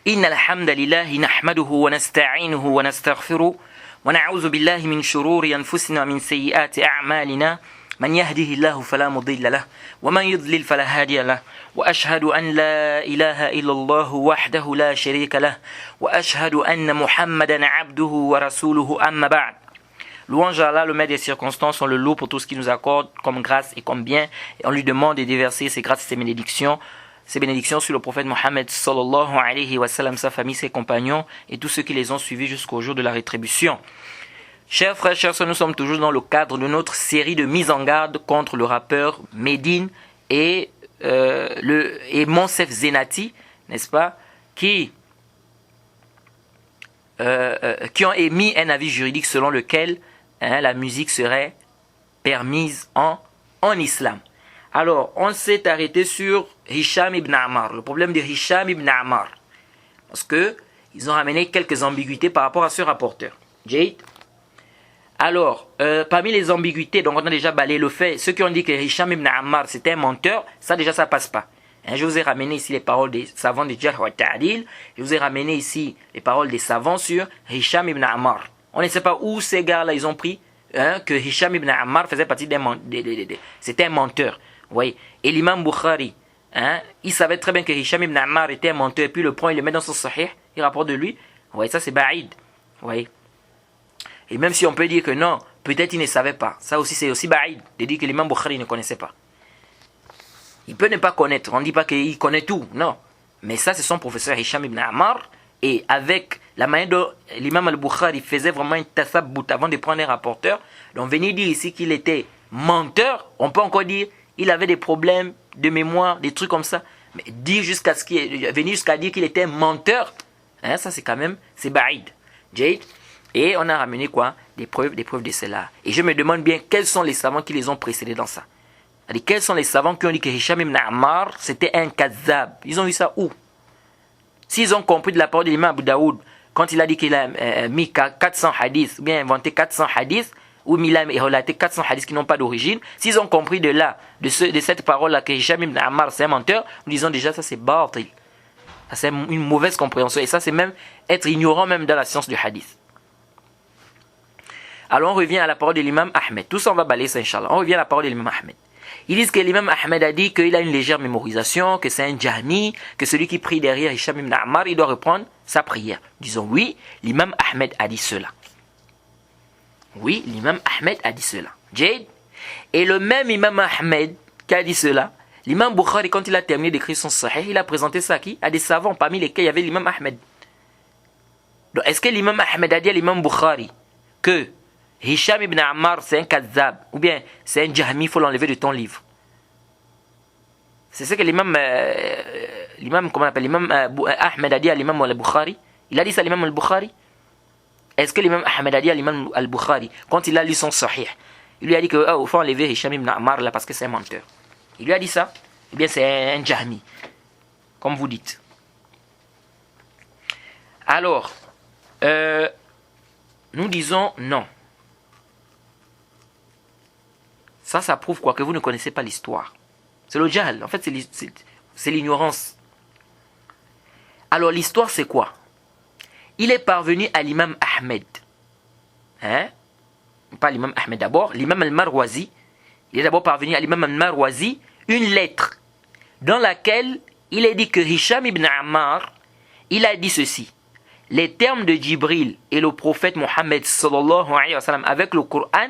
إن الحمد لله نحمده ونستعينه ونستغفره ونعوذ بالله من شرور أنفسنا ومن سيئات أعمالنا من يهده الله فلا مضل له ومن يضلل فلا هادي له وأشهد أن لا إله إلا الله وحده لا شريك له وأشهد أن محمدا عبده ورسوله أما بعد. Louange à Allah, le maître des circonstances, on le loue pour tout ce qu'il nous accorde comme grâce et comme bien, et on lui demande de déverser ses grâces et ses bénédictions sur le prophète Mohammed sallallahu alayhi wa sallam, sa famille, ses compagnons et tous ceux qui les ont suivis jusqu'au jour de la rétribution. Chers frères, chers sœurs, nous sommes toujours dans le cadre de notre série de mise en garde contre le rappeur Medine et Monsef Zenati, n'est-ce pas, qui ont émis un avis juridique selon lequel la musique serait permise en islam. Alors, on s'est arrêté sur Hisham ibn Ammar, le problème de Hisham ibn Ammar, parce que ils ont ramené quelques ambiguïtés par rapport à ce rapporteur. Jade. Alors, parmi les ambiguïtés, donc on a déjà balayé le fait, ceux qui ont dit que Hisham ibn Ammar c'était un menteur, ça déjà ça passe pas. Je vous ai ramené ici les paroles des savants de Jarh wa Ta'dil, je vous ai ramené ici les paroles des savants sur Hisham ibn Ammar. On ne sait pas où ces gars-là ils ont pris que Hisham ibn Ammar faisait partie c'était un menteur. Oui. Et l'imam Bukhari, il savait très bien que Hisham ibn Ammar était un menteur, et puis le prend, il le met dans son sahih, il rapporte de lui. Oui, ça c'est ba'id. Oui. Et même si on peut dire que non, peut-être il ne savait pas. Ça aussi c'est aussi ba'id, de dire que l'imam Bukhari ne connaissait pas. Il peut ne pas connaître, on ne dit pas qu'il connaît tout, non. Mais ça c'est son professeur Hisham ibn Ammar, et avec la manière dont l'imam al-Bukhari faisait vraiment un tasabbout avant de prendre un rapporteur, donc venir dire ici qu'il était menteur, on peut encore dire il avait des problèmes de mémoire, des trucs comme ça. Mais venir jusqu'à dire qu'il était un menteur, ça c'est quand même, c'est ba'id. Jade. Et on a ramené quoi? Des preuves de cela. Et je me demande bien quels sont les savants qui les ont précédés dans ça. C'est-à-dire, quels sont les savants qui ont dit que Hisham ibn Ammar c'était un kazzab? Ils ont eu ça où? S'ils ont compris de la parole de l'imam Abu Daoud, quand il a dit qu'il a mis 400 hadiths, ou bien inventé 400 hadiths, ou il a relaté 400 hadiths qui n'ont pas d'origine, s'ils ont compris de cette parole-là que Hisham ibn Ammar c'est un menteur, nous disons déjà ça c'est batil. Ça c'est une mauvaise compréhension. Et ça c'est même être ignorant même dans la science du hadith. Alors on revient à la parole de l'imam Ahmed. Tout ça on va balayer ça Inch'Allah. On revient à la parole de l'imam Ahmed. Ils disent que l'imam Ahmed a dit qu'il a une légère mémorisation, que c'est un jahmi, que celui qui prie derrière Hisham ibn Ammar, il doit reprendre sa prière. Disons oui, l'imam Ahmed a dit cela. Oui, l'imam Ahmed a dit cela. Jade. Et le même imam Ahmed qui a dit cela, l'imam Bukhari, quand il a terminé d'écrire son sahih, il a présenté ça à qui? À des savants, parmi lesquels il y avait l'imam Ahmed. Donc est-ce que l'imam Ahmed a dit à l'imam Bukhari que Hisham ibn Ammar c'est un kazzab, ou bien c'est un jahmi, il faut l'enlever de ton livre? C'est ce que l'imam Ahmed a dit à l'imam al-Bukhari. Il a dit ça à l'imam al-Bukhari. Est-ce que l'imam Ahmed a dit à l'imam al-Bukhari, quand il a lu son sahih, il lui a dit qu'il faut enlever Hisham ibn Ammar là parce que c'est un menteur? Il lui a dit ça? Eh bien c'est un jahmi, comme vous dites. Alors, nous disons non. Ça prouve quoi? Que vous ne connaissez pas l'histoire. C'est le jahl. En fait, c'est l'ignorance. Alors, l'histoire, c'est quoi? Il est parvenu à l'imam Ahmed. Pas l'imam Ahmed d'abord. L'imam al-Marwazi. Il est d'abord parvenu à l'imam al-Marwazi une lettre dans laquelle il est dit que Hisham ibn Ammar, il a dit ceci. Les termes de Jibril et le prophète Mohammed sallallahu alayhi wa sallam avec le Coran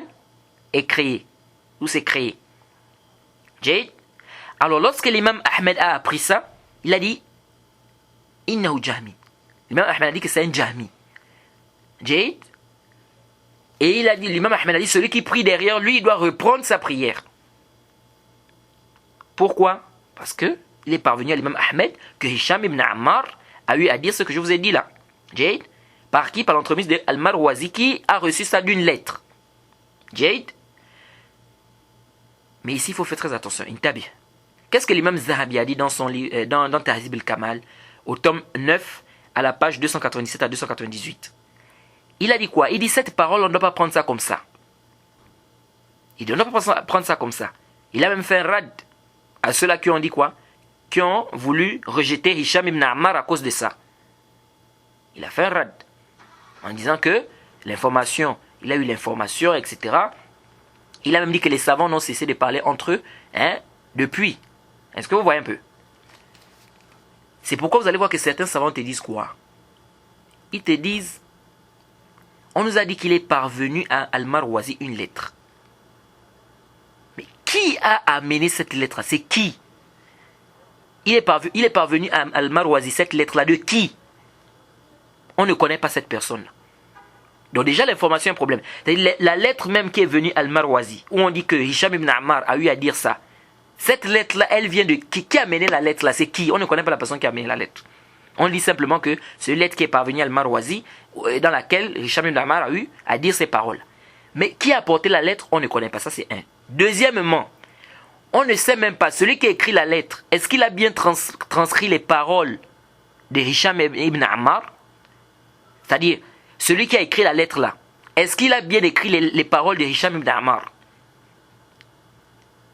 est créé. Où c'est créé. Jade. Alors lorsque l'imam Ahmed a appris ça, il a dit innahu jahmi. L'imam Ahmed a dit que c'est un jahmi. Jade. Et l'imam Ahmed a dit celui qui prie derrière lui, il doit reprendre sa prière. Pourquoi? Parce que il est parvenu à l'imam Ahmed que Hisham ibn Ammar a eu à dire ce que je vous ai dit là. Jade. Par qui? Par l'entremise de Al-Marwazi qui a reçu ça d'une lettre. Jade. Mais ici, il faut faire très attention. Intabi. Qu'est-ce que l'imam Zahabi a dit dans son livre, dans Tahzib al-Kamal, au tome 9, à la page 297 à 298? Il a dit quoi? Il dit cette parole, on ne doit pas prendre ça comme ça. Il ne doit pas prendre ça comme ça. Il a même fait un rad à ceux-là qui ont dit quoi? Qui ont voulu rejeter Hisham ibn Ammar à cause de ça. Il a fait un rad. En disant que l'information, il a eu l'information, etc. Il a même dit que les savants n'ont cessé de parler entre eux depuis. Est-ce que vous voyez un peu? C'est pourquoi vous allez voir que certains savants te disent quoi? Ils te disent, on nous a dit qu'il est parvenu à Al-Marwazi une lettre. Mais qui a amené cette lettre? C'est qui? Il est parvenu à Al-Marwazi, cette lettre-là, de qui? On ne connaît pas cette personne-là. Donc déjà, l'information est un problème. La lettre même qui est venue à Al-Marwazi, où on dit que Hicham ibn Ammar a eu à dire ça, cette lettre-là, elle vient de qui? Qui a amené la lettre-là? C'est qui? On ne connaît pas la personne qui a amené la lettre. On dit simplement que c'est une lettre qui est parvenue à Al-Marwazi, dans laquelle Hicham ibn Ammar a eu à dire ces paroles. Mais qui a apporté la lettre? On ne connaît pas. Ça, c'est un. Deuxièmement, on ne sait même pas, celui qui a écrit la lettre, est-ce qu'il a bien transcrit les paroles de Hicham ibn Ammar? C'est-à-dire, celui qui a écrit la lettre là, est-ce qu'il a bien écrit les paroles de Hicham ibn Ammar?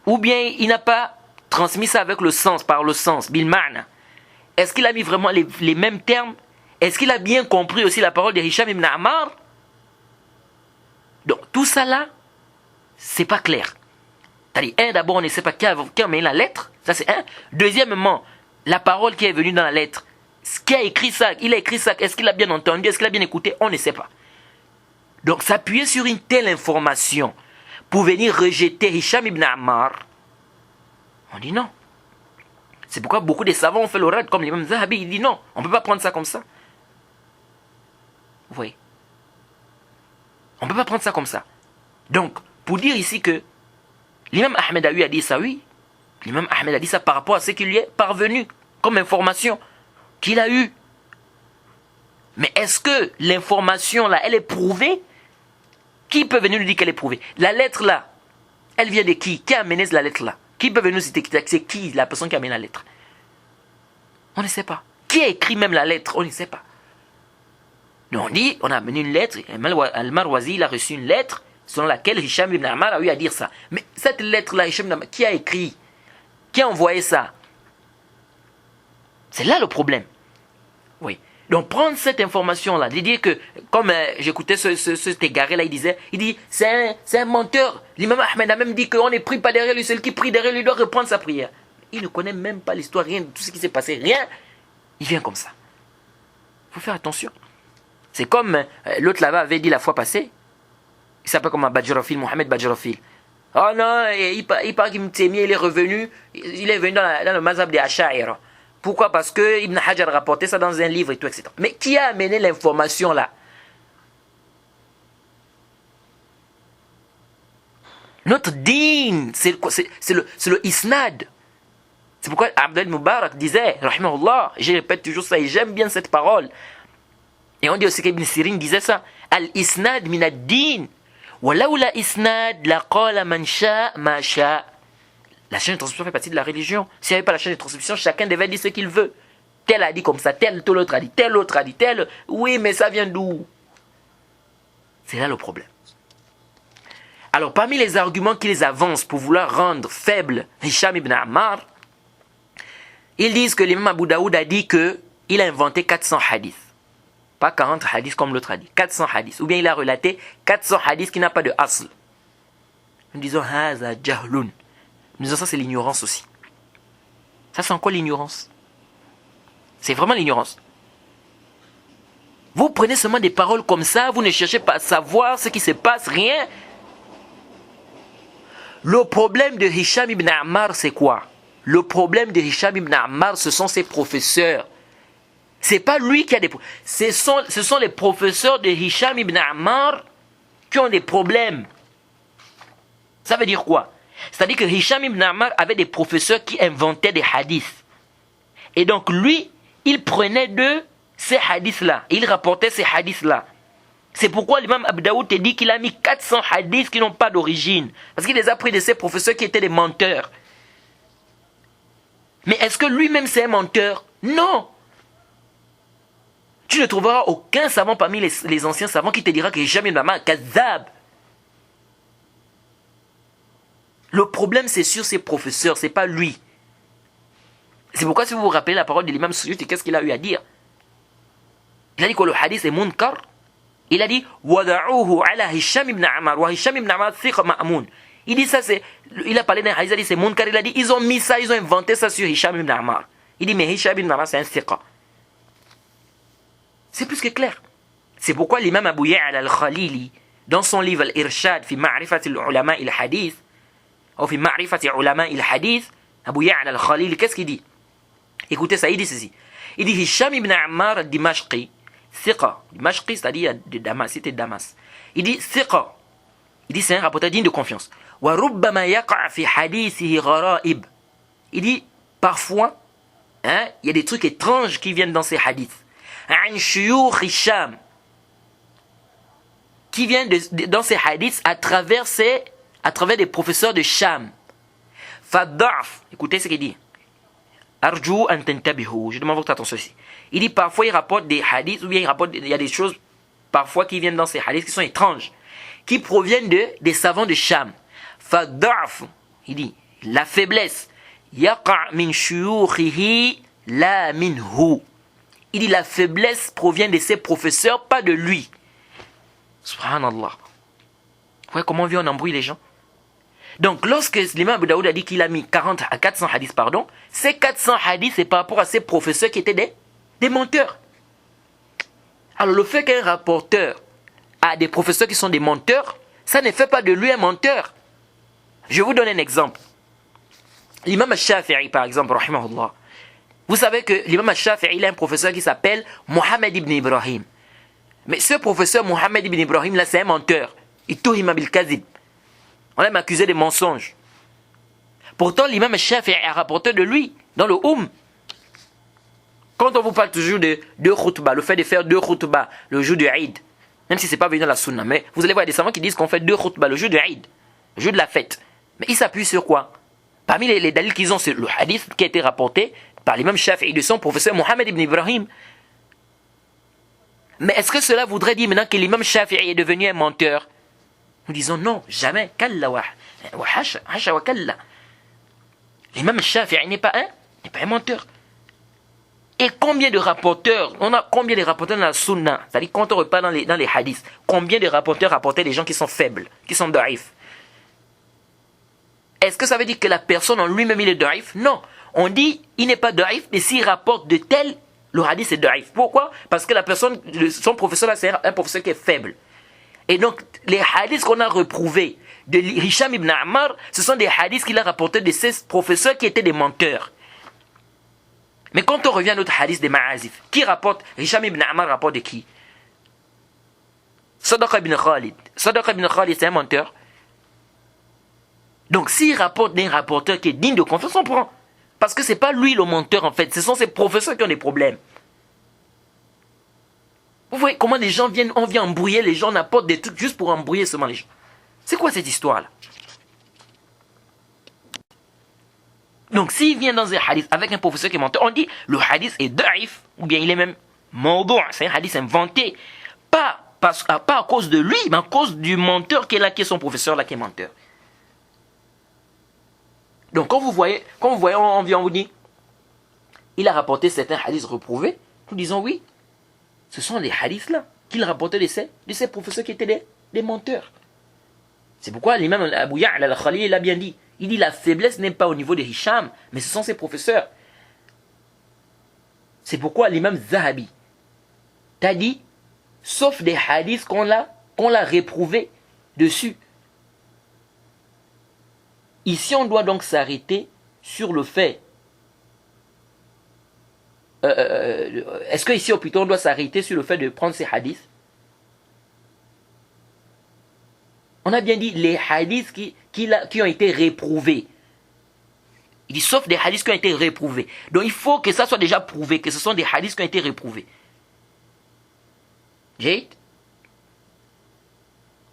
Ou bien il n'a pas transmis ça avec le sens, par le sens, bil ma'na. Est-ce qu'il a mis vraiment les mêmes termes? Est-ce qu'il a bien compris aussi la parole de Hicham ibn Ammar? Donc tout ça là, c'est pas clair. C'est-à-dire, d'abord on ne sait pas qui a mis la lettre, ça c'est un. Deuxièmement, la parole qui est venue dans la lettre, qui a écrit ça, il a écrit ça, est-ce qu'il a bien entendu, est-ce qu'il a bien écouté, on ne sait pas. Donc s'appuyer sur une telle information pour venir rejeter Hicham ibn Ammar, on dit non. C'est pourquoi beaucoup de savants ont fait le rad, comme l'imam Zahabi, il dit non, on ne peut pas prendre ça comme ça. Vous voyez? On ne peut pas prendre ça comme ça. Donc, pour dire ici que l'imam Ahmed a eu à dire ça, oui. L'imam Ahmed a dit ça par rapport à ce qui lui est parvenu comme information qu'il a eu. Mais est-ce que l'information là, elle est prouvée? Qui peut venir nous dire qu'elle est prouvée? La lettre là, elle vient de qui? Qui a amené la lettre là? Qui peut venir nous citer? C'est qui la personne qui a amené la lettre? On ne sait pas. Qui a écrit même la lettre? On ne sait pas. Donc on dit, on a amené une lettre, Al-Marwazi il a reçu une lettre selon laquelle Hicham ibn Ammar a eu à dire ça. Mais cette lettre-là, Hicham ibn Ammar, qui a écrit? Qui a envoyé ça? C'est là le problème. Oui. Donc prendre cette information-là, de dire que, comme j'écoutais cet égaré-là, il dit, c'est un menteur. L'imam Ahmed a même dit qu'on ne prie pas derrière lui, celui qui prie derrière lui doit reprendre sa prière. Il ne connaît même pas l'histoire, rien de tout ce qui s'est passé, rien. Il vient comme ça. Il faut faire attention. C'est comme l'autre là-bas avait dit la fois passée, il s'appelle comme Badjarofil, Mohamed Badjarofil. Oh non, il paraît qu'Ibn Taymiyyah, il est revenu dans le mazhab des Asha'ira. Pourquoi? Parce que Ibn Hajar a rapporté ça dans un livre et tout, etc. Mais qui a amené l'information là? Notre din, c'est le isnad. C'est pourquoi Abdel Mubarak disait, rahimahullah, je répète toujours ça et j'aime bien cette parole. Et on dit aussi qu'Ibn Sirin disait ça. Al-isnad min ad-din. Walaou la isnad la qala man sha ma sha. La chaîne de transmission fait partie de la religion. S'il n'y avait pas la chaîne de transmission, chacun devait dire ce qu'il veut. Tel a dit comme ça, tel autre a dit, tel autre a dit, tel. Oui, mais ça vient d'où? C'est là le problème. Alors, parmi les arguments qu'ils avancent pour vouloir rendre faible Hicham ibn Ammar, ils disent que l'imam Abu Daoud a dit qu'il a inventé 400 hadiths. Pas 40 hadiths comme l'autre a dit. 400 hadiths. Ou bien il a relaté 400 hadiths qui n'a pas de asl. Nous disons, haza jahlun. Nous disons ça, c'est l'ignorance aussi. Ça, c'est encore l'ignorance. C'est vraiment l'ignorance. Vous prenez seulement des paroles comme ça, vous ne cherchez pas à savoir ce qui se passe, rien. Le problème de Hicham ibn Ammar, c'est quoi? Le problème de Hicham ibn Ammar, ce sont ses professeurs. C'est pas lui qui a des problèmes. Ce sont les professeurs de Hicham ibn Ammar qui ont des problèmes. Ça veut dire quoi? C'est-à-dire que Hicham ibn Ammar avait des professeurs qui inventaient des hadiths. Et donc lui, il prenait de ces hadiths-là. Il rapportait ces hadiths-là. C'est pourquoi l'imam Abu Daoud te dit qu'il a mis 400 hadiths qui n'ont pas d'origine. Parce qu'il les a pris de ses professeurs qui étaient des menteurs. Mais est-ce que lui-même c'est un menteur? Non. Tu ne trouveras aucun savant parmi les anciens savants qui te dira que Hicham ibn Ammar est kazab. Le problème c'est sur ses professeurs, c'est pas lui. C'est pourquoi si vous vous rappelez la parole de l'imam Suyuti, qu'est-ce qu'il a eu à dire? Il a dit que le hadith est munkar. Il a dit wada'uhu ala Hisham ibn Ammar. Wa Hisham ibn Ammar thiqa ma'amun. Il dit ça, il a parlé d'un hadith, il a dit c'est munkar. Il a dit ils ont mis ça, ils ont inventé ça sur Hisham ibn Ammar. Il dit mais Hisham ibn Ammar c'est un thiqa. C'est plus que clair. C'est pourquoi l'imam Abu Ya'la al-Khalili, dans son livre Al-Irshad fi ma'rifati al-ulama al-hadith, ou fi ma'rifati ulama al-hadith, Abu Ya'la al-Khalili, qu'est-ce qu'il dit? Écoutez ça, il dit ceci. Il dit Hisham ibn Ammar al-Dimashqi, thiqa. Dimashqi, c'est-à-dire de Damas, c'était Damas. Il dit thiqa. Il dit c'est un rapporteur digne de confiance. Wa rubbama yaqa' fi hadithihi gharaib. Il dit parfois, il y a des trucs étranges qui viennent dans ces hadiths. An shuyukh Hisham, qui viennent dans ces hadiths à travers des professeurs de Sham. Fad'af, écoutez ce qu'il dit. Arju an tantabihu, je demande votre attention ici. Il dit parfois il rapporte des hadiths, ou bien il y a des choses parfois qui viennent dans ces hadiths qui sont étranges, qui proviennent des savants de Sham. Fad'af, il dit la faiblesse. Yaqa' min shuyukhihi la minhu. Il dit la faiblesse provient de ses professeurs, pas de lui. Subhanallah. Vous voyez comment on embrouille les gens? Donc, lorsque l'imam Abu Daoud a dit qu'il a mis 40 à 400 hadiths, ces 400 hadiths, c'est par rapport à ses professeurs qui étaient des menteurs. Alors, le fait qu'un rapporteur a des professeurs qui sont des menteurs, ça ne fait pas de lui un menteur. Je vous donne un exemple. L'imam al-Shafi'i, par exemple, rahimahullah. Vous savez que l'imam al-Shafi'i, il a un professeur qui s'appelle Mohammed ibn Ibrahim. Mais ce professeur Mohammed ibn Ibrahim, là, c'est un menteur. Il touhima bil kazib. On l'a accusé de mensonge. Pourtant, l'imam al-Shafi'i a rapporté de lui, dans le Quand on vous parle toujours de deux khutbah, le fait de faire deux khutbah le jour du Eid, même si ce n'est pas venu dans la sunna, mais vous allez voir des savants qui disent qu'on fait deux khutbah le jour du Eid, le jour de la fête. Mais ils s'appuient sur quoi? Parmi les dalils qu'ils ont, c'est le hadith qui a été rapporté par l'imam Shafi'i de son professeur Mohammed ibn Ibrahim. Mais est-ce que cela voudrait dire maintenant que l'imam Shafi'i est devenu un menteur? Nous disons non, jamais. Kalla wa hasha wa kalla. L'imam Shafi'i n'est pas un menteur. Et combien de rapporteurs, on a combien de rapporteurs dans la sunna, c'est-à-dire quand on repart dans les hadiths, combien de rapporteurs rapportaient des gens qui sont faibles, qui sont da'if? Est-ce que ça veut dire que la personne en lui-même il est da'if? Non. On dit il n'est pas da'if, mais s'il rapporte de tel, le hadith est da'if. Pourquoi? Parce que la personne, son professeur là, c'est un professeur qui est faible. Et donc, les hadiths qu'on a reprouvés de Hisham ibn Ammar, ce sont des hadiths qu'il a rapportés de ses professeurs qui étaient des menteurs. Mais quand on revient à notre hadith des Ma'azif, qui rapporte? Hisham ibn Ammar rapporte de qui? Sadaqa ibn Khalid. Sadaqa ibn Khalid, c'est un menteur. Donc, s'il rapporte d'un rapporteur qui est digne de confiance, on prend. Parce que ce n'est pas lui le menteur en fait, ce sont ses professeurs qui ont des problèmes. Vous voyez comment les gens viennent, on vient embrouiller les gens, on apporte des trucs juste pour embrouiller seulement les gens. C'est quoi cette histoire-là? Donc s'il vient dans un hadith avec un professeur qui est menteur, on dit le hadith est da'if, ou bien il est même mawdu', c'est un hadith inventé. Pas à cause de lui, mais à cause du menteur qui est là, qui est son professeur là, qui est menteur. Donc quand vous voyez, on vient, on vous dit, il a rapporté certains hadiths reprouvés, nous disons oui, ce sont les hadiths là qu'il rapportait de ses professeurs qui étaient des menteurs. C'est pourquoi l'imam Abu Ya'la al-Khalili l'a bien dit. Il dit la faiblesse n'est pas au niveau de Hisham, mais ce sont ses professeurs. C'est pourquoi l'imam Zahabi t'a dit, sauf des hadiths qu'on l'a réprouvé dessus. Ici, on doit donc s'arrêter sur le fait. Est-ce qu'ici, au plutôt, on doit s'arrêter sur le fait de prendre ces hadiths? On a bien dit les hadiths qui ont été réprouvés. Il dit sauf des hadiths qui ont été réprouvés. Donc il faut que ça soit déjà prouvé, que ce sont des hadiths qui ont été réprouvés. J'ai.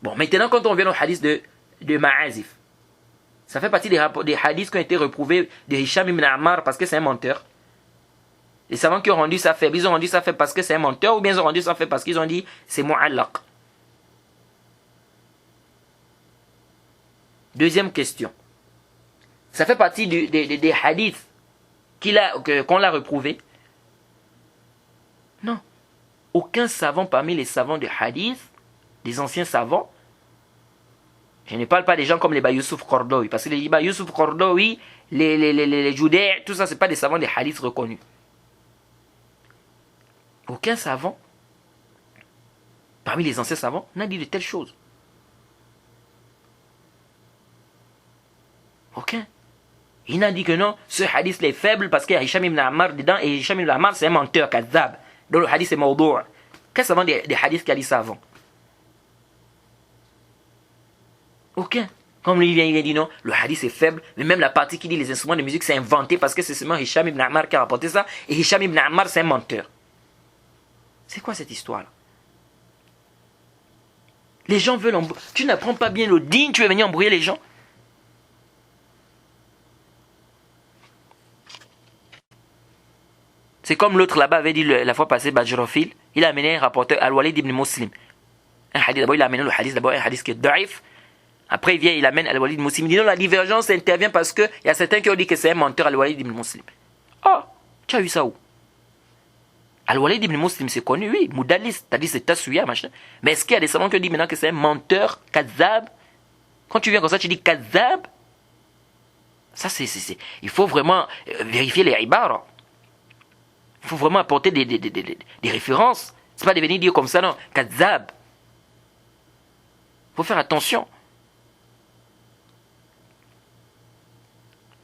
Bon, maintenant, quand on vient au hadith de Ma'azif, ça fait partie des hadiths qui ont été reprouvés de Hisham ibn Ammar parce que c'est un menteur. Les savants qui ont rendu ça faible, ils ont rendu ça faible parce que c'est un menteur, ou bien ils ont rendu ça faible parce qu'ils ont dit c'est mu'allaq. Deuxième question. Ça fait partie des hadiths qu'on l'a reprouvé? Non. aucun savant parmi les savants de hadith, des anciens savants, je ne parle pas des gens comme les Youssouf Kordoui, parce que les Youssouf Kordoui, les Judéens, tout ça, ce n'est pas des savants de hadith reconnus. Aucun savant, parmi les anciens savants, n'a dit de telles choses. Aucun. Il n'a dit que non, ce hadith est faible parce qu'il y a Hisham ibn Ammar dedans, et Hisham ibn Ammar c'est un menteur, Kadzab. Donc le hadith est mawdou'. Quel savant des hadiths qui a dit ça avant? Aucun. Comme lui, il vient dire non, le hadith est faible, mais même la partie qui dit les instruments de musique c'est inventé parce que c'est seulement Hisham ibn Ammar qui a rapporté ça, et Hisham ibn Ammar c'est un menteur. C'est quoi cette histoire-là? Les gens veulent tu n'apprends pas bien le digne, tu veux venir embrouiller les gens? C'est comme l'autre là-bas avait dit la fois passée, Bajrofil, il a amené un rapporteur Al-Walid ibn Muslim. Un hadith, d'abord il a amené le hadith, d'abord un hadith qui est daif. Après il vient, il amène Al-Walid ibn Muslim. Il dit non, la divergence intervient parce qu'il y a certains qui ont dit que c'est un menteur Al-Walid ibn Muslim. Oh, tu as eu ça où? Al-Walid ibn Muslim c'est connu, oui, Moudalis, c'est-à-dire c'est Tassuya, machin. Mais est-ce qu'il y a des savants qui ont dit maintenant que c'est un menteur, Kadzab? Quand tu viens comme ça, tu dis Kadzab? Ça c'est. Il faut vraiment vérifier les ibara. Il faut vraiment apporter des références. C'est pas de venir dire comme ça, non. Kadzab. Il faut faire attention.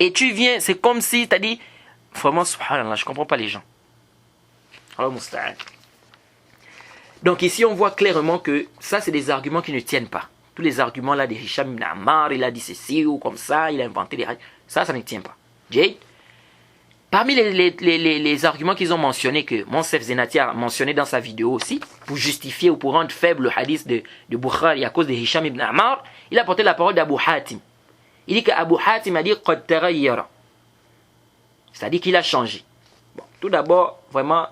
Et tu viens, c'est comme si tu as dit, vraiment, subhanallah, je ne comprends pas les gens. Alors, musta'an. Donc ici, on voit clairement que ça, c'est des arguments qui ne tiennent pas. Tous les arguments là de Hisham ibn Ammar, il a dit ceci ou comme ça, il a inventé des... Ça ne tient pas. Jade. Parmi les arguments qu'ils ont mentionnés, que Monsef Zenati a mentionné dans sa vidéo aussi, pour justifier ou pour rendre faible le hadith de Bukhari à cause de Hisham ibn Ammar, il a porté la parole d'Abu Hatim. Il dit qu'Abu Hatim a dit qad taghayyara. C'est-à-dire qu'il a changé. Bon, tout d'abord, vraiment,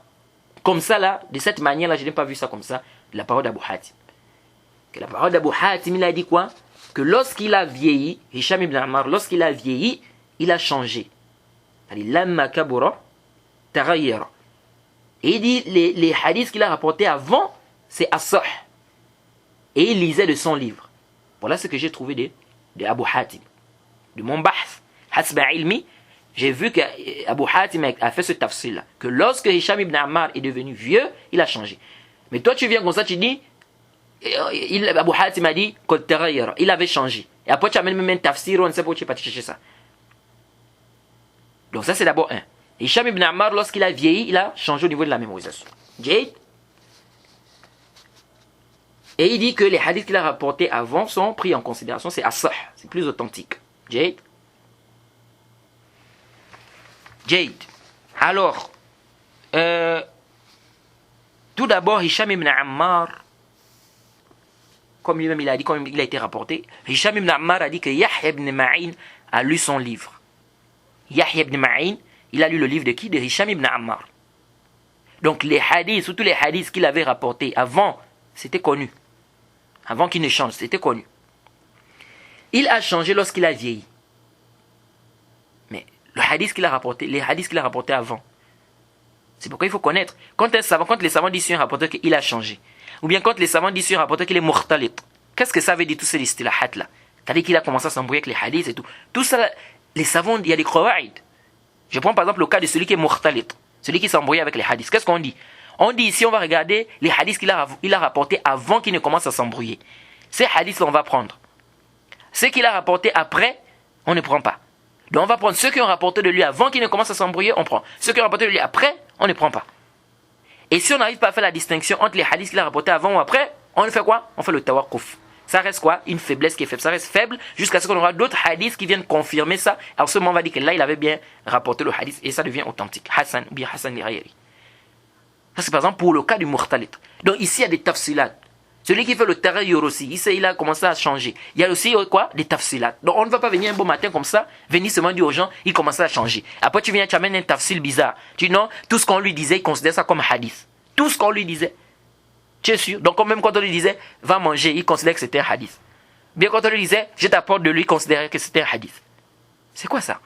comme ça là, de cette manière-là, je n'ai pas vu ça comme ça, la parole d'Abu Hatim. Que la parole d'Abu Hatim, il a dit quoi? Que lorsqu'il a vieilli, Hisham ibn Ammar, lorsqu'il a vieilli, il a changé. C'est-à-dire, lamma kabura, taghayyara. Et il dit, les hadiths qu'il a rapportés avant, c'est as-sah. Et il lisait de son livre. Voilà ce que j'ai trouvé de Abu Hatim. De mon bahth, hasba ilmi, j'ai vu qu'Abu Hatim a fait ce tafsir-là. Que lorsque Hisham ibn Ammar est devenu vieux, il a changé. Mais toi, tu viens comme ça, tu dis, Abu Hatim a dit, il avait changé. Et après, tu amènes même un tafsir, on ne sait pas où tu es parti chercher ça. Donc ça, c'est d'abord un. Hisham ibn Ammar, lorsqu'il a vieilli, il a changé au niveau de la mémorisation. Jade. Et il dit que les hadiths qu'il a rapportés avant sont pris en considération, c'est as-sah, c'est plus authentique. Jade. Jade. Alors, tout d'abord, Hisham ibn Ammar, comme lui-même il a dit, comme il a été rapporté, Hisham ibn Ammar a dit que Yahya ibn Ma'in a lu son livre. Yahya ibn Ma'in, il a lu le livre de qui? De Hisham ibn Ammar. Donc les hadiths, surtout les hadiths qu'il avait rapportés avant, c'était connu. Avant qu'il ne change, c'était connu. Il a changé lorsqu'il a vieilli. Mais le hadith qu'il a rapporté, les hadiths qu'il a rapportés avant, c'est pourquoi il faut connaître. Quand les savants disent sur un rapporteur qu'il a changé, ou bien quand les savants disent sur un rapporteur qu'il est mukhtalit, qu'est-ce que ça veut dire tous ces istilahat là? C'est-à-dire qu'il a commencé à s'embrouiller avec les hadiths et tout. Tout ça, les savants, il y a des qawaid. Je prends par exemple le cas de celui qui est mukhtalit, celui qui s'embrouille avec les hadiths. Qu'est-ce qu'on dit? On dit ici, on va regarder les hadiths qu'il a rapportés avant qu'il ne commence à s'embrouiller. Ces hadiths-là, on va prendre. Ceux qu'il a rapportés après, on ne prend pas. Donc on va prendre ceux qui ont rapporté de lui avant qu'il ne commence à s'embrouiller, on prend. Ceux qui ont rapporté de lui après, on ne prend pas. Et si on n'arrive pas à faire la distinction entre les hadiths qu'il a rapportés avant ou après, on fait quoi? On fait le tawakkuf. Ça reste quoi? Une faiblesse qui est faible. Ça reste faible jusqu'à ce qu'on aura d'autres hadiths qui viennent confirmer ça. Alors ce moment, on va dire que là, il avait bien rapporté le hadith et ça devient authentique. Hassan, ou bien Hassan Lirayari. Ça, c'est par exemple pour le cas du mukhtalit. Donc ici, il y a des tafsilat. Celui qui fait le tarayyur aussi, ici, il a commencé à changer. Il y a aussi quoi? Des tafsilat. Donc on ne va pas venir un beau matin comme ça, venir seulement dire aux gens, il commence à changer. Après, tu viens, tu amènes un tafsil bizarre. Tu dis non, tout ce qu'on lui disait, il considère ça comme hadith. Tout ce qu'on lui disait. Tu es sûr? Donc même quand on lui disait, va manger, il considérait que c'était un hadith. Bien quand on lui disait, je t'apporte de lui, il considérait que c'était un hadith. C'est quoi ça?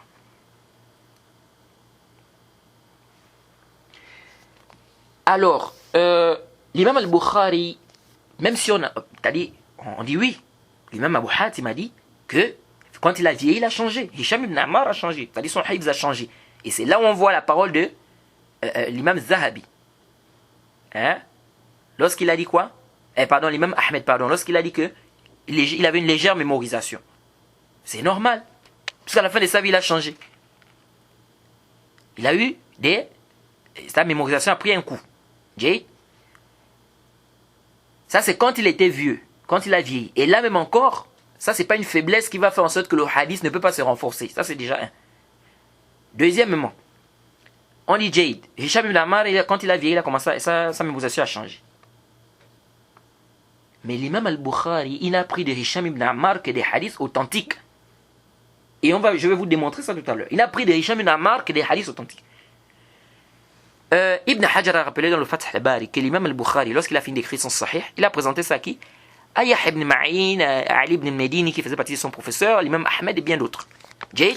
Alors, l'imam al-Bukhari, même si on dit oui, l'imam Abu Hatim a dit que quand il a vieilli, il a changé. Hisham ibn Ammar a changé, c'est-à-dire son hifz a changé. Et c'est là où on voit la parole de l'imam Zahabi. Hein? Lorsqu'il a dit quoi? L'imam Ahmed, lorsqu'il a dit que il avait une légère mémorisation. C'est normal. Puisqu'à la fin de sa vie, il a changé. Il a eu sa mémorisation a pris un coup. Jay? Ça, c'est quand il était vieux, quand il a vieilli. Et là même encore, ça, c'est pas une faiblesse qui va faire en sorte que le hadith ne peut pas se renforcer. Ça, c'est déjà un. Deuxièmement, on dit Jade. Hisham ibn Ammar, quand il a vieilli, il a commencé, sa mémorisation a changé. Mais l'imam al-Bukhari, il n'a pris de Hisham ibn Ammar que des hadiths authentiques. Et je vais vous démontrer ça tout à l'heure. Il n'a pris de Hisham ibn Ammar que des hadiths authentiques. Ibn Hajar a rappelé dans le Fath al-Bari que l'imam al-Bukhari, lorsqu'il a fini d'écrire son Sahih, il a présenté ça à qui? À Yahya ibn Ma'in, à Ali ibn al-Medini qui faisait partie de son professeur, l'imam Ahmed et bien d'autres. Jade.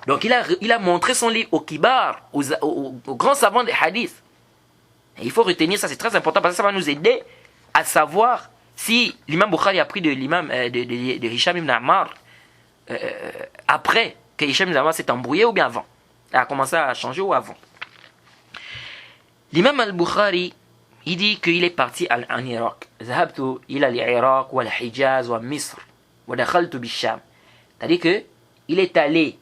Donc il a montré son livre aux kibar, aux grands savants des hadiths. Et il faut retenir ça, c'est très important parce que ça va nous aider à savoir si l'imam Bukhari a pris de l'imam de Hisham ibn Ammar après que Hisham ibn Ammar s'est embrouillé ou bien avant. Il a commencé à changer ou avant. L'imam al-Bukhari, il dit qu'il est parti en Irak. ذهبت إلى العراق والحجاز ومصر ودخلت بالشام. C'est-à-dire que il est allé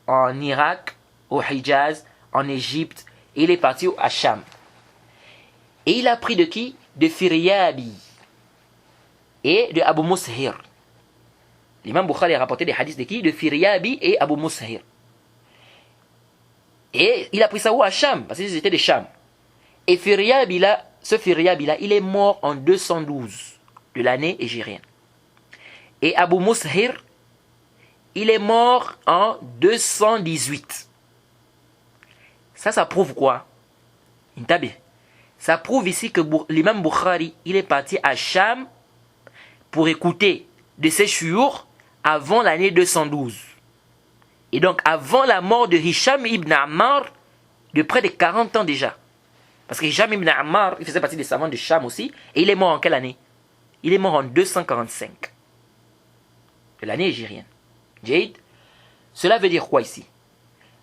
en Irak, au Hijaz, en Égypte, et il est parti à Sham. Et il a pris de qui? De Firyabi et de Abu Mushir. L'imam Bukhari a rapporté des hadiths de qui? De Firyabi et Abu Mushir. Et il a pris ça où? À Sham, parce qu'ils étaient de Sham. Et ce Firyabi là, il est mort en 212 de l'année égérienne. Et Abu Mushir, il est mort en 218. Ça prouve quoi? Ça prouve ici que l'imam Bukhari, il est parti à Sham pour écouter de ses chouyours avant l'année 212. Et donc avant la mort de Hisham ibn Ammar, de près de 40 ans déjà. Parce que Hisham ibn Ammar, il faisait partie des savants de Sham aussi. Et il est mort en quelle année? Il est mort en 245. De l'année égérienne. Jade. Cela veut dire quoi ici?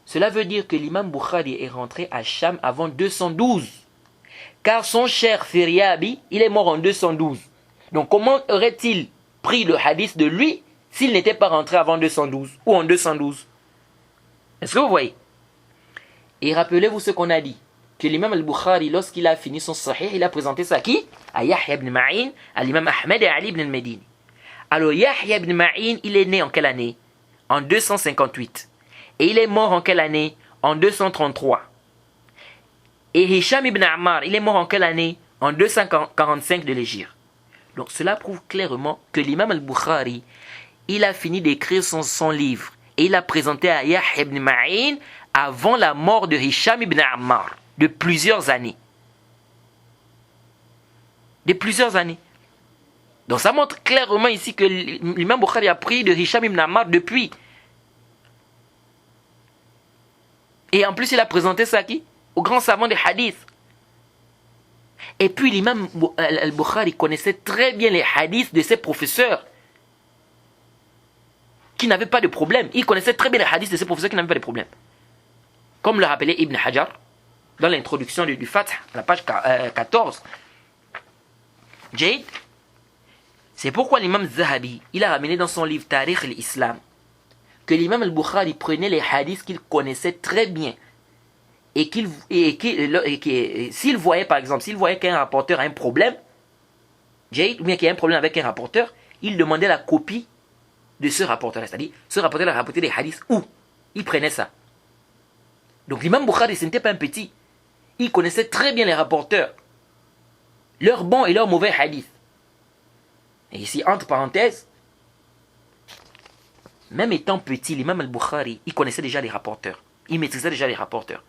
Cela veut dire que l'imam Bukhari est rentré à Sham avant 212. Car son cher Firyabi, il est mort en 212. Donc comment aurait-il pris le hadith de lui s'il n'était pas rentré avant 212 ou en 212? Est-ce que vous voyez? Et rappelez-vous ce qu'on a dit. Que l'imam al-Bukhari, lorsqu'il a fini son sahih, il a présenté ça à qui? À Yahya ibn Ma'in, à l'imam Ahmed et à Ali ibn al-Medini. Alors Yahya ibn Ma'in, il est né en quelle année? En 258. Et il est mort en quelle année? En 233. Et Hisham ibn Ammar, il est mort en quelle année? En 245 de l'Hégire. Donc cela prouve clairement que l'imam al-Bukhari, il a fini d'écrire son livre. Et il a présenté à Yahya ibn Ma'in avant la mort de Hisham ibn Ammar. De plusieurs années. De plusieurs années. Donc ça montre clairement ici que l'imam Bukhari a pris de Hisham ibn Ammar depuis. Et en plus il a présenté ça à qui? Au grand savant des hadiths. Et puis l'imam al-Bukhari connaissait très bien les hadiths de ses professeurs qui n'avaient pas de problème. Il connaissait très bien les hadiths de ses professeurs qui n'avaient pas de problème. Comme le rappelait Ibn Hajar dans l'introduction du Fath, à la page 14. Jade. C'est pourquoi l'imam Zahabi, il a ramené dans son livre Tariq al-Islam que l'imam al-Bukhari prenait les hadiths qu'il connaissait très bien et s'il voyait par exemple, s'il voyait qu'un rapporteur a un problème, Jade, ou bien qu'il y a un problème avec un rapporteur, il demandait la copie de ce rapporteur. C'est-à-dire, ce rapporteur a rapporté des hadiths où il prenait ça. Donc l'imam Bukhari, ce n'était pas un petit. Il connaissait très bien les rapporteurs, leurs bons et leurs mauvais hadiths. Et ici, entre parenthèses, même étant petit, l'imam al-Bukhari, il connaissait déjà les rapporteurs. Il maîtrisait déjà les rapporteurs.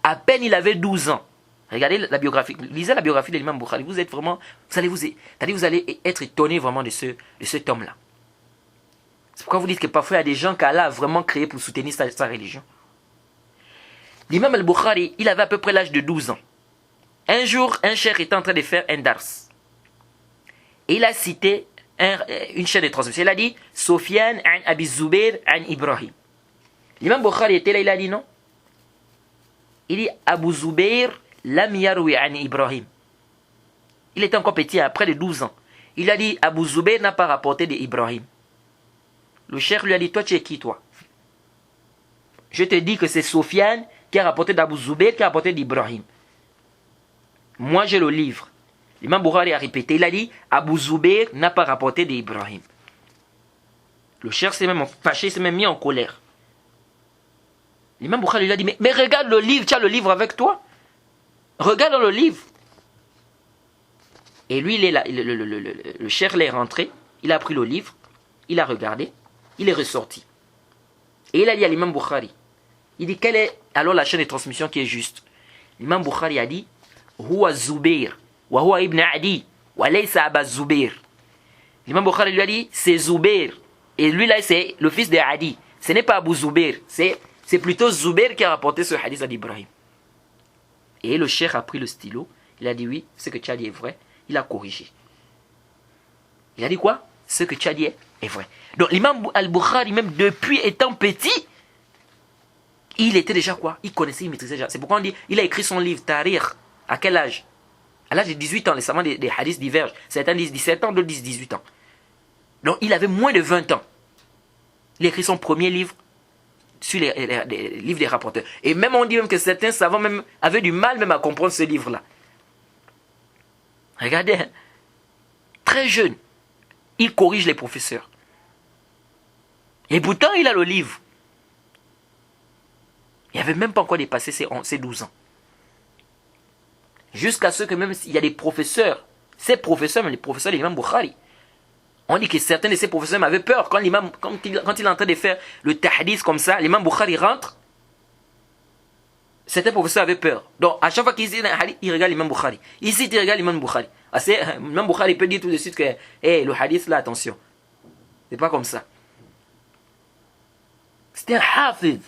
À peine il avait 12 ans. Regardez la biographie, lisez la biographie de l'imam Bukhari. Vous êtes vraiment, vous allez être étonné vraiment de cet homme-là. C'est pourquoi vous dites que parfois il y a des gens qu'Allah a vraiment créé pour soutenir sa religion. L'imam al-Bukhari, il avait à peu près l'âge de 12 ans. Un jour, un cheikh était en train de faire un dars. Et il a cité une chaîne de transmission. Il a dit Sofiane an Abi Zubair an Ibrahim. L'imam Bukhari était là, il a dit non. Il dit Abu Zubair lam yarwi an Ibrahim. Il était encore petit, à près de 12 ans. Il a dit Abu Zubair n'a pas rapporté d'Ibrahim. Le cheikh lui a dit toi tu es qui toi? Je te dis que c'est Sofiane qui a rapporté d'Abu Zubair qui a rapporté d'Ibrahim. Moi j'ai le livre. L'imam Bukhari a répété, il a dit Abu Zubair n'a pas rapporté d'Ibrahim. Le cheikh s'est même fâché, s'est même mis en colère. L'imam Bukhari lui a dit mais regarde le livre, tu as le livre avec toi. Regarde dans le livre. Et lui, il est là, le cheikh est rentré, il a pris le livre, il a regardé, il est ressorti. Et il a dit à l'imam Bukhari, il dit quelle est alors la chaîne de transmission qui est juste? L'imam Bukhari a dit Huwa Zubair, wa huwa ibn Adi, wa laysa Aba Zubair. L'imam Bukhari lui a dit c'est Zubair, et lui là c'est le fils de Adi. Ce n'est pas Abu Zubair, c'est plutôt Zubair qui a rapporté ce hadith à Ibrahim. Et le cheikh a pris le stylo, il a dit oui, ce que tu as dit est vrai. Il a corrigé. Il a dit quoi? Ce que tu as dit est vrai. Donc l'imam al-Bukhari, même depuis étant petit, il était déjà quoi? Il connaissait, il maîtrisait déjà. C'est pourquoi on dit, il a écrit son livre, Tariq. À quel âge? À l'âge de 18 ans, les savants des hadiths divergent. Certains disent 17 ans, d'autres disent 18 ans. Donc il avait moins de 20 ans. Il a écrit son premier livre sur les livres des rapporteurs. Et même on dit même que certains savants même avaient du mal même à comprendre ce livre-là. Regardez, hein. Très jeune, il corrige les professeurs. Et pourtant, il a le livre. Il n'avait même pas encore dépassé ses 12 ans. Jusqu'à ce que même il y a des professeurs, ces professeurs, même les professeurs de l'imam Bukhari, on dit que certains de ces professeurs avaient peur. Quand il est en train de faire le tahdith comme ça, l'imam Bukhari rentre, certains professeurs avaient peur. Donc, à chaque fois qu'ils disent un hadith, ils regardent l'imam Bukhari. Ici, ils regardent l'imam Bukhari. L'imam Bukhari peut dire tout de suite que le hadith là, attention. C'est pas comme ça. C'était un hafiz.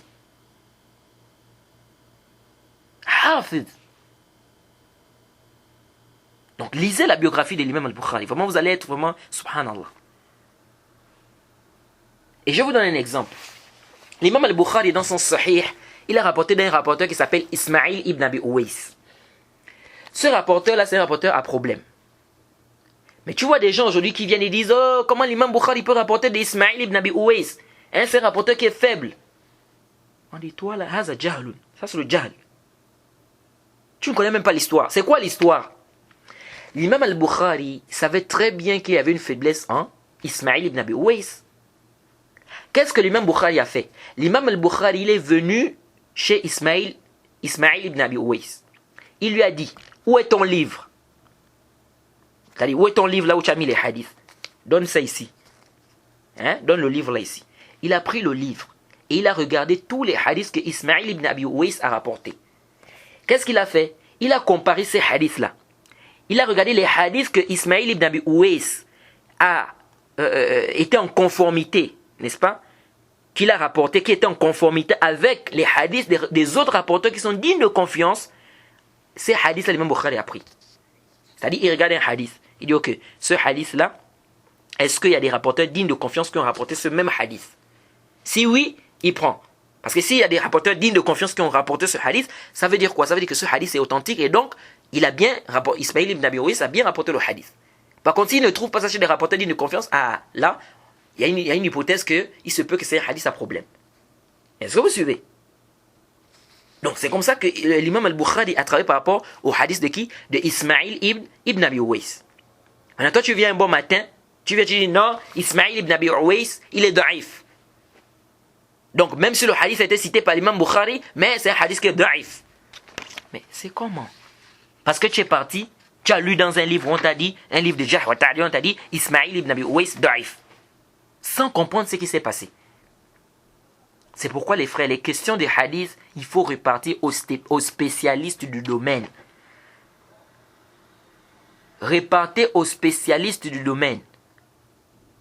Hafiz. Donc, lisez la biographie de l'imam al-Bukhari. Vraiment, vous allez être vraiment, subhanallah. Et je vais vous donner un exemple. L'imam al-Bukhari, dans son sahih, il a rapporté d'un rapporteur qui s'appelle Ismaïl ibn Abi Uwais. Ce rapporteur-là, c'est un rapporteur à problème. Mais tu vois des gens aujourd'hui qui viennent et disent oh, comment l'imam Bukhari peut rapporter d'Ismaïl ibn Abi Uwais? C'est un rapporteur qui est faible. On dit toi là, haza jahlun. Ça c'est le jahl. Tu ne connais même pas l'histoire. C'est quoi l'histoire? L'imam al-Bukhari savait très bien qu'il y avait une faiblesse en Ismaïl ibn Abi Uwais. Qu'est-ce que l'imam Bukhari a fait? L'imam al-Bukhari, il est venu chez Ismaïl ibn Abi Uwais. Il lui a dit, où est ton livre? C'est-à-dire, où est ton livre là où tu as mis les hadiths? Donne ça ici. Donne le livre là ici. Il a pris le livre et il a regardé tous les hadiths que Ismaïl ibn Abi Uwais a rapportés. Qu'est-ce qu'il a fait? Il a comparé ces hadiths là. Il a regardé les hadiths que Ismaïl ibn Abi Uwais a été en conformité, n'est-ce pas? Qu'il a rapporté, qui était en conformité avec les hadiths des autres rapporteurs qui sont dignes de confiance. Ces hadiths-là, l'imam Bukhari a pris. C'est-à-dire, il regarde un hadith. Il dit, ok, ce hadith-là, est-ce qu'il y a des rapporteurs dignes de confiance qui ont rapporté ce même hadith? Si oui, il prend. Parce que s'il y a des rapporteurs dignes de confiance qui ont rapporté ce hadith, ça veut dire quoi? Ça veut dire que ce hadith est authentique et donc, Ismaïl ibn Abi Uwais a bien rapporté le hadith. Par contre, s'il ne trouve pas ça chez des rapporteurs dignes de confiance, là, il y a une hypothèse qu'il se peut que c'est un hadith à problème. Est-ce que vous suivez? Donc c'est comme ça que l'imam al-Bukhari a travaillé par rapport au hadith de qui? De Ismaïl ibn Abi Uwais. Maintenant toi tu viens un bon matin, tu dis non, Ismaïl ibn Abi Uwais, il est da'if. Donc même si le hadith a été cité par l'imam Bukhari, mais c'est un hadith qui est da'if. Mais c'est comment? Parce que tu es parti, tu as lu dans un livre, on t'a dit, un livre de Jarh wa Ta'dil, on t'a dit Ismaïl ibn Abi Uwais da'if. Sans comprendre ce qui s'est passé. C'est pourquoi les frères, les questions des hadiths, il faut repartir aux spécialistes du domaine. Repartez aux spécialistes du domaine.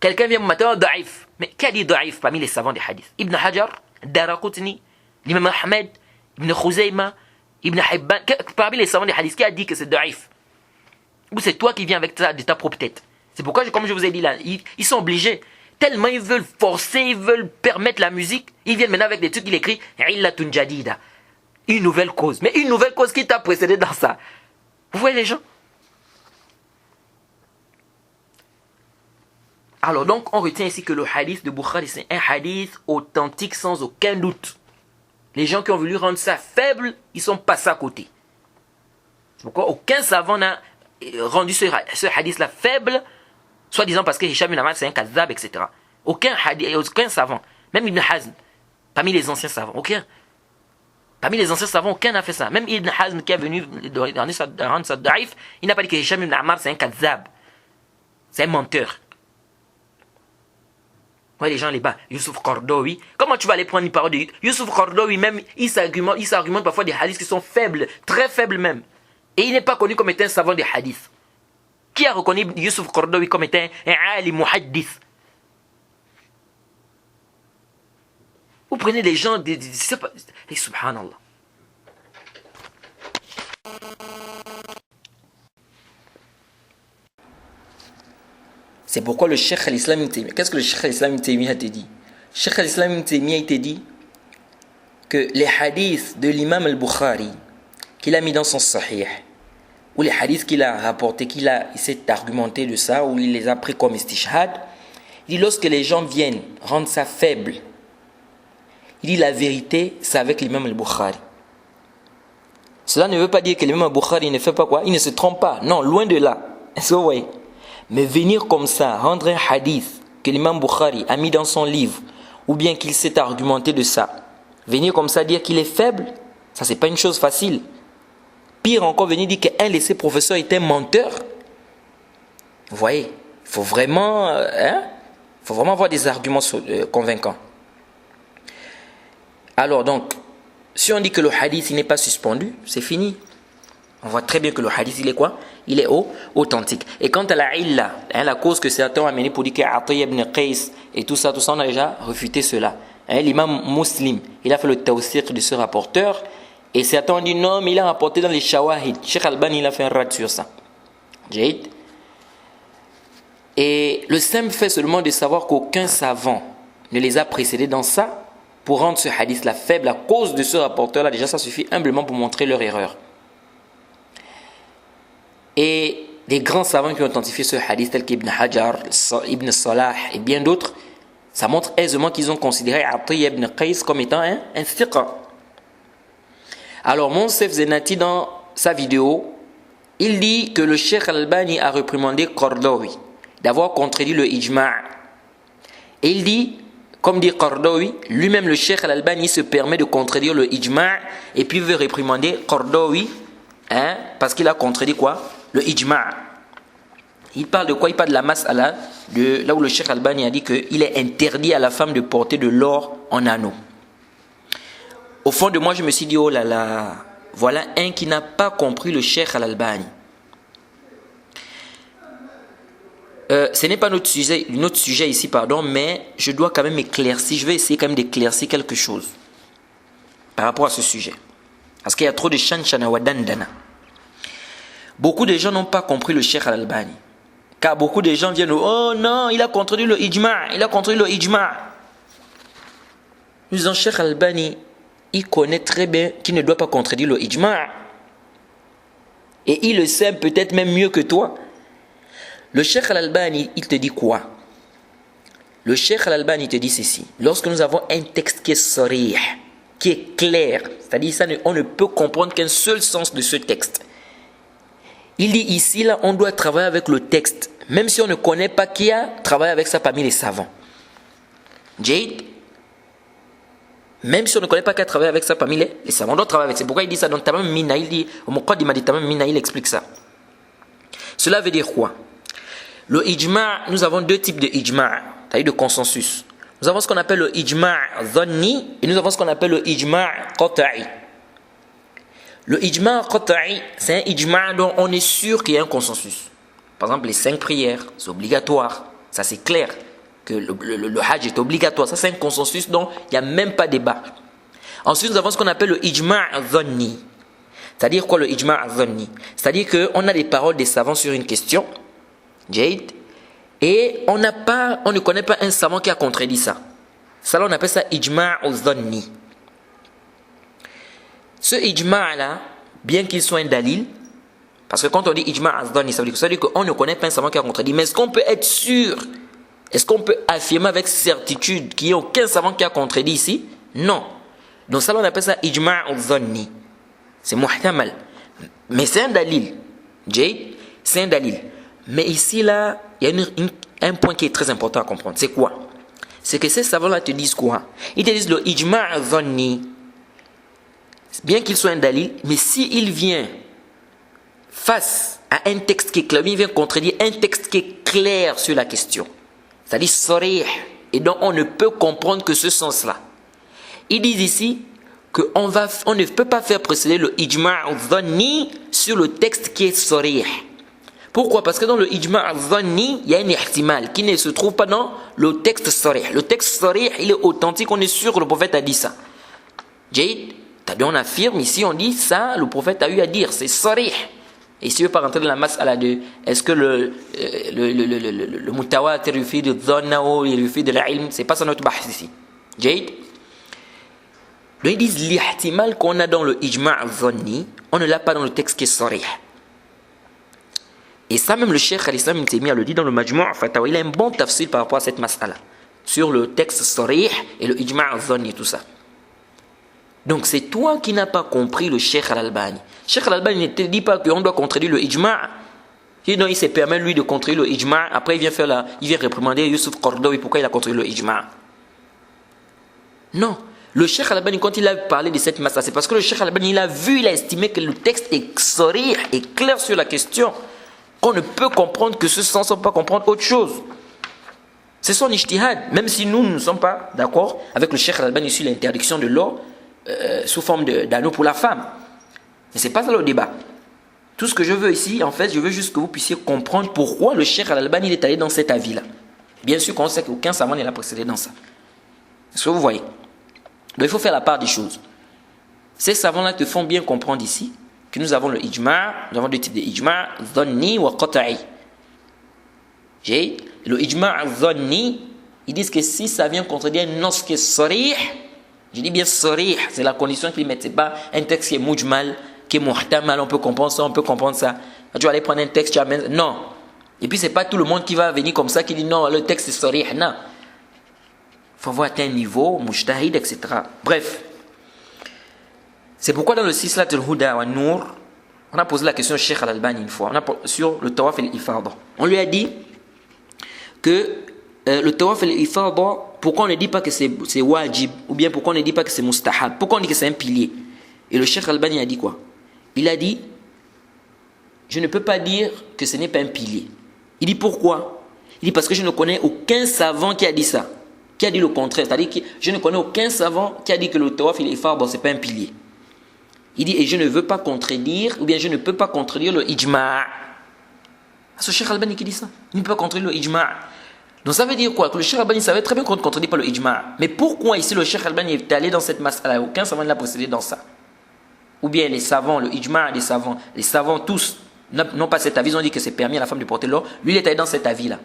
Quelqu'un vient me matin, da'if. Mais qui a dit da'if parmi les savants des hadiths? Ibn Hajar, Daraqutni, l'imam Ahmed, Ibn Khuzayma, Ibn Hibban, parmi les savants des hadiths, qui a dit que c'est daif? Ou c'est toi qui viens avec ça de ta propre tête? C'est pourquoi, comme je vous ai dit là, ils sont obligés. Tellement ils veulent forcer, ils veulent permettre la musique. Ils viennent maintenant avec des trucs qu'il écrit Illatun Jadida. Une nouvelle cause. Mais une nouvelle cause qui t'a précédé dans ça. Vous voyez les gens? Alors donc, on retient ici que le hadith de Bukhari, c'est un hadith authentique sans aucun doute. Les gens qui ont voulu rendre ça faible, ils sont passés à côté. C'est pourquoi aucun savant n'a rendu ce hadith-là faible, soi-disant parce que Hisham ibn Ammar c'est un kazab, etc. Aucun savant, même Ibn Hazm, parmi les anciens savants, aucun. Parmi les anciens savants, aucun n'a fait ça. Même Ibn Hazm qui est venu rendre ça daif, il n'a pas dit que Hisham ibn Ammar c'est un kazab. C'est un menteur. Ouais, les gens les bas, Youssouf Qaradawi. Comment tu vas aller prendre une parole de Youssouf Qaradawi? Même, il s'argumente parfois des hadiths qui sont faibles, très faibles même. Et il n'est pas connu comme étant un savant des hadiths. Qui a reconnu Youssouf Qaradawi comme étant un ali muhaddith? Vous prenez des gens, c'est pas, et subhanallah. C'est pourquoi le Cheikh al-Islam Ibn Taymiyyah, qu'est-ce que le Cheikh al-Islam Ibn Taymiyyah te dit? Cheikh al-Islam Ibn Taymiyyah il te dit que les hadiths de l'imam al-Bukhari qu'il a mis dans son sahih, ou les hadiths qu'il a rapportés, il s'est argumenté de ça, ou il les a pris comme istishhad, il dit lorsque les gens viennent rendre ça faible, il dit la vérité c'est avec l'imam al-Bukhari. Cela ne veut pas dire que l'imam al-Bukhari ne fait pas quoi? Il ne se trompe pas. Non, loin de là. Est-ce que vous voyez? Mais venir comme ça, rendre un hadith que l'imam Bukhari a mis dans son livre, ou bien qu'il s'est argumenté de ça, venir comme ça dire qu'il est faible, ça c'est pas une chose facile. Pire encore, venir dire qu'un de ses professeurs était un menteur. Vous voyez, il faut vraiment avoir des arguments convaincants. Alors donc, si on dit que le hadith il n'est pas suspendu, c'est fini. On voit très bien que le hadith, il est quoi? Il est authentique. Et quant à la illa, la cause que certains ont amené pour dire qu'Atiyya ibn Qais et tout ça, on a déjà refuté cela. L'imam Muslim, il a fait le tawsiq de ce rapporteur. Et certains ont dit non, mais il a rapporté dans les shawahid. Sheikh Albani, il a fait un rad sur ça. Jahid. Et le simple fait seulement de savoir qu'aucun savant ne les a précédés dans ça, pour rendre ce hadith-là faible à cause de ce rapporteur-là, déjà ça suffit humblement pour montrer leur erreur. Et des grands savants qui ont authentifié ce hadith, tels qu'Ibn Hajar, Ibn Salah et bien d'autres, ça montre aisément qu'ils ont considéré Atiyya ibn Qais comme étant un thiqa. Alors, Monsef Zenati, dans sa vidéo, il dit que le Cheikh Al-Albani a reprimandé Qaradawi d'avoir contredit le ijma'. Et il dit, comme dit Qaradawi, lui-même le Cheikh Al-Albani se permet de contredire le ijma' et puis veut réprimander Qaradawi parce qu'il a contredit quoi? Le ijma'. Il parle de quoi? Il parle de la mas'ala, de là où le Cheikh Albani a dit qu'il est interdit à la femme de porter de l'or en anneau. Au fond de moi, je me suis dit, oh là là, voilà un qui n'a pas compris le Cheikh Al-Albani. Ce n'est pas notre sujet ici, pardon, mais je dois quand même éclaircir, je vais essayer quand même d'éclaircir quelque chose par rapport à ce sujet. Parce qu'il y a trop de shan wa dandana. Beaucoup de gens n'ont pas compris le Cheikh Al-Albani. Car beaucoup de gens viennent, oh non, il a contredit le ijma', il a contredit le ijma'. Nous disons, Cheikh Al-Albani, il connaît très bien qu'il ne doit pas contredire le ijma'. Et il le sait peut-être même mieux que toi. Le Cheikh Al-Albani, il te dit quoi? Le Cheikh Al-Albani te dit ceci. Lorsque nous avons un texte qui est sarih, qui est clair, c'est-à-dire ça, on ne peut comprendre qu'un seul sens de ce texte. Il dit ici, là, on doit travailler avec le texte, même si on ne connaît pas qui a travaillé avec ça parmi les savants. Jade, même si on ne connaît pas qui a travaillé avec ça parmi les savants, on doit travailler avec ça. C'est pourquoi il dit ça dans Tamam Mina, il dit, au Muqaddimah di Tamam Mina, il explique ça. Cela veut dire quoi? Le ijma', nous avons deux types de ijma', c'est-à-dire de consensus. Nous avons ce qu'on appelle le ijma' dhanni et nous avons ce qu'on appelle le ijma' qata'i. Le ijma' qata'i, c'est un ijma' dont on est sûr qu'il y a un consensus. Par exemple, les 5 prières, c'est obligatoire. Ça, c'est clair que le hajj est obligatoire. Ça, c'est un consensus dont il n'y a même pas débat. Ensuite, nous avons ce qu'on appelle le ijma' dhanni. C'est-à-dire quoi le ijma' al-dhanni? C'est-à-dire qu'on a des paroles des savants sur une question, Jade, et on ne connaît pas un savant qui a contredit ça. Ça là, on appelle ça ijma' al-dhanni. Ce ijma' là, bien qu'il soit un dalil, parce que quand on dit ijma' al-dhanni, ça veut dire qu'on ne connaît pas un savant qui a contredit. Mais est-ce qu'on peut être sûr? Est-ce qu'on peut affirmer avec certitude qu'il n'y a aucun savant qui a contredit ici? Non. Donc ça là, on appelle ça ijma' al-dhanni. C'est muhtamal. Mais c'est un dalil. Jade, c'est un dalil. Mais ici, là, il y a un point qui est très important à comprendre. C'est quoi? C'est que ces savants-là te disent quoi? Ils te disent le ijma' al-dhanni, bien qu'il soit un dalil, mais s'il vient face à un texte qui est clair, il vient contredire un texte qui est clair sur la question, c'est-à-dire sarih, et donc on ne peut comprendre que ce sens-là. Ils disent ici qu'on ne peut pas faire précéder le ijma' al-dhanni sur le texte qui est sarih. Pourquoi? Parce que dans le ijma' al-dhanni, il y a un ihtimal qui ne se trouve pas dans le texte sarih. Le texte sarih, il est authentique, on est sûr que le prophète a dit ça. Jade, on affirme ici, on dit ça, le prophète a eu à dire, c'est sarih. Et si je ne veux pas rentrer dans la mas'ala de est-ce que le mutawatir yufid al-dhanna ou yufid al-ilm, c'est pas ça notre bahth ici. Jade. Donc ils disent l'ihtimal qu'on a dans le ijma' al-dhanni, on ne l'a pas dans le texte qui est sarih. Et ça même le Cheikh al-Islam Ibn Taymiyyah le dit dans le Majmu' Fatawa, il a un bon tafsir par rapport à cette mas'ala, sur le texte sarih et le ijma' al-dhanni et tout ça. Donc c'est toi qui n'as pas compris le Cheikh al-Albani. Cheikh al-Albani ne te dit pas qu'on doit contredire le ijma'. Sinon il se permet lui de contredire le ijma', après il vient réprimander Youssouf Qaradawi pourquoi il a contredit le ijma'. Non. Le Cheikh al-Albani, quand il a parlé de cette mas'ala, c'est parce que le Cheikh al-Albani, il a estimé que le texte est sarih, est clair sur la question, qu'on ne peut comprendre que ce sens, on ne peut pas comprendre autre chose. C'est son ijtihad, même si nous ne sommes pas d'accord avec le Cheikh al-Albani sur l'interdiction de l'or sous forme d'anneau pour la femme. Mais ce n'est pas ça le débat. Tout ce que je veux ici, en fait, je veux juste que vous puissiez comprendre pourquoi le Cheikh al-Albani est allé dans cet avis-là. Bien sûr qu'on sait qu'aucun savant ne l'a précédé dans ça. Est-ce que vous voyez? Donc il faut faire la part des choses. Ces savants-là te font bien comprendre ici que nous avons le ijma', nous avons deux types de ijma', dhanni wa qata'i. Le ijma' dhanni, ils disent que si ça vient contredire un nos qui est sarih, je dis bien sarih, c'est la condition qu'ils mettent, c'est pas un texte qui est mujmal, qui est muhtamal, on peut comprendre ça, on peut comprendre ça. Tu vas aller prendre un texte, tu amènes, non. Et puis c'est pas tout le monde qui va venir comme ça, qui dit non, le texte est sarih, non. Il faut avoir atteint un niveau, mujtahid, etc. Bref. C'est pourquoi dans le Sislat al-Huda wa Nour, on a posé la question au Cheikh al-Albani une fois, sur le tawaf et l'ifada. On lui a dit que le tawaf et l'ifada, pourquoi on ne dit pas que c'est wajib, ou bien pourquoi on ne dit pas que c'est mustahab, pourquoi on dit que c'est un pilier. Et le Cheikh al-Albani a dit quoi? Il a dit, je ne peux pas dire que ce n'est pas un pilier. Il dit pourquoi? Il dit parce que je ne connais aucun savant qui a dit ça, qui a dit le contraire. C'est-à-dire que je ne connais aucun savant qui a dit que le tawaf et l'ifada, ce n'est pas un pilier. Il dit, et je ne veux pas contredire, ou bien je ne peux pas contredire le ijma'. C'est le Cheikh al-Albani qui dit ça. Il ne peut pas contredire le ijma'. Donc ça veut dire quoi? Que le Cheikh al-Albani savait très bien qu'on ne contredit pas le ijma'. Mais pourquoi ici le Cheikh al-Albani est allé dans cette masse-là? Aucun savant ne l'a précédé dans ça. Ou bien les savants, le ijma' des savants, les savants tous n'ont pas cet avis, ils ont dit que c'est permis à la femme de porter l'or. Lui, il est allé dans cet avis-là.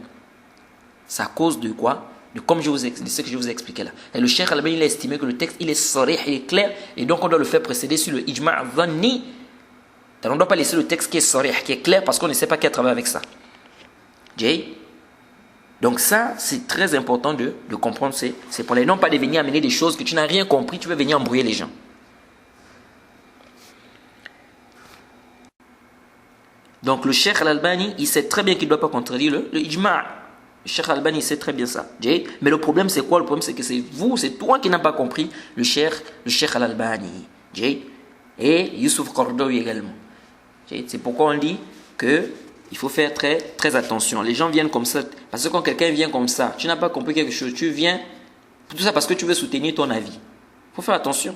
C'est à cause de quoi? De ce que je vous ai expliqué là. Et le Cheikh al-Albani, il a estimé que le texte, il est sarih, il est clair, et donc on doit le faire précéder sur le ijma' dhanni. On ne doit pas laisser le texte qui est sarih, qui est clair, parce qu'on ne sait pas qui a travaillé avec ça. Jay? Donc ça, c'est très important de comprendre. C'est pour les non pas de venir amener des choses que tu n'as rien compris, tu veux venir embrouiller les gens. Donc le Cheikh al-Albani, il sait très bien qu'il ne doit pas contredire le ijma'. Le Cheikh al-Albani sait très bien ça. Mais le problème c'est quoi? Le problème c'est que c'est toi qui n'as pas compris le Cheikh al-Albani. Et Youssouf Qaradawi également. C'est pourquoi on dit que il faut faire très, très attention. Les gens viennent comme ça. Parce que quand quelqu'un vient comme ça, tu n'as pas compris quelque chose, tu viens, tout ça parce que tu veux soutenir ton avis. Il faut faire attention.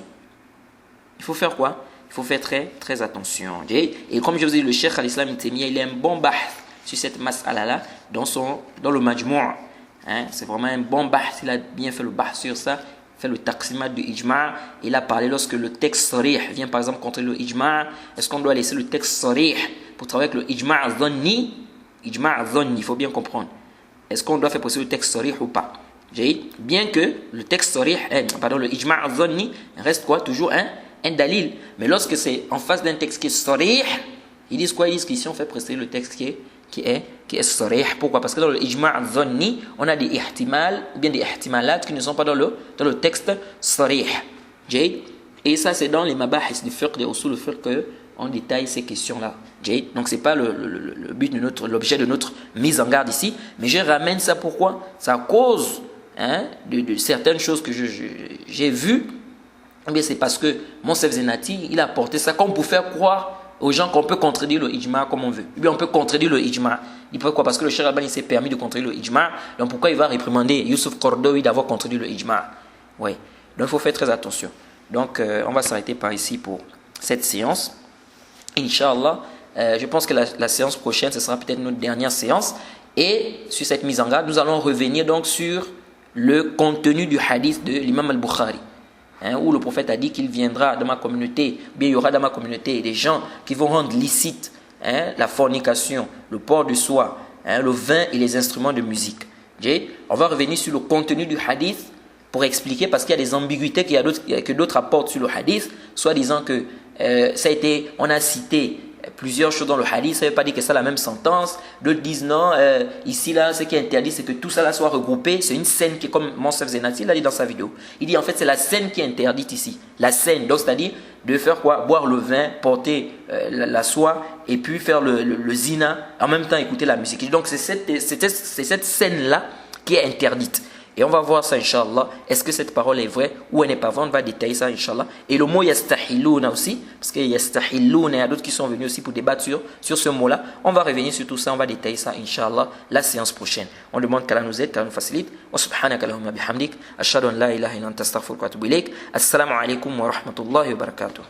Il faut faire quoi? Il faut faire très, très attention. Et comme je vous ai dit, le Cheikh al-Islam Ibn Taymiyyah, il a un bon bahth sur cette mas'ala-là dans le Majmu'. C'est vraiment un bon bahth. Il a bien fait le bahth sur ça. fait le taqsimat du ijma'. Il a parlé lorsque le texte sarih vient par exemple contre le ijma'. Est-ce qu'on doit laisser le texte sarih pour travailler avec le ijma' dhanni? Ijma' dhanni, il faut bien comprendre. Est-ce qu'on doit faire passer le texte sarih ou pas? Bien que le texte sarih, le ijma' dhanni reste quoi? Toujours un dalil. Mais lorsque c'est en face d'un texte qui est sarih, ils disent quoi? Ils disent qu'ici on fait précéder le texte qui est sarih. Pourquoi? Parce que dans le ijma' dhanni, on a des ihtimal ou bien des ihtimalat qui ne sont pas dans le texte sarih. Et ça c'est dans les mabahis du fiqh, des usul fiqh qu'on détaille ces questions-là. Donc c'est pas le but de l'objet de notre mise en garde ici, mais je ramène ça pourquoi? C'est à cause de certaines choses que j'ai vues. Eh bien c'est parce que Monsef Zenati, il a porté ça comme pour faire croire aux gens qu'on peut contredire le ijma comme on veut. Ou bien on peut contredire le ijma. Il peut quoi? Parce que le Cheikh Albani s'est permis de contredire le ijma. Donc pourquoi il va réprimander Youssouf Kordoui d'avoir contredit le ijma? Oui. Donc il faut faire très attention. Donc on va s'arrêter par ici pour cette séance. Inch'Allah, je pense que la séance prochaine, ce sera peut-être notre dernière séance. Et sur cette mise en garde, nous allons revenir donc sur le contenu du hadith de l'imam al-Bukhari. Où le prophète a dit qu'il viendra dans ma communauté, bien il y aura dans ma communauté des gens qui vont rendre licite la fornication, le port de soie, le vin et les instruments de musique. On va revenir sur le contenu du hadith pour expliquer, parce qu'il y a des ambiguïtés que d'autres apportent sur le hadith, soit disant que on a cité plusieurs choses dans le hadith, ça ne veut pas dire que c'est la même sentence. D'autres disent non, ici là, ce qui est interdit, c'est que tout ça là soit regroupé. C'est une scène qui est comme Monsef Zenati l'a dit dans sa vidéo. Il dit en fait c'est la scène qui est interdite ici. La scène, donc c'est-à-dire de faire quoi? Boire le vin, porter la soie et puis faire le zina, en même temps écouter la musique. Donc c'est cette scène là qui est interdite. Et on va voir ça, Inch'Allah. Est-ce que cette parole est vraie ou elle n'est pas vraie? On va détailler ça, Inch'Allah. Et le mot yastahilouna aussi, parce que yastahilouna, il y a d'autres qui sont venus aussi pour débattre sur ce mot-là. On va revenir sur tout ça, on va détailler ça, Inch'Allah, la séance prochaine. On demande qu'Allah nous aide, qu'Allah nous facilite. Wa subhanaka Allahumma bihamdik. Ashhadu an la ilaha illa anta astaghfiruka wa atubu ilayk. Assalamu alaikum wa rahmatullahi wa barakatuh.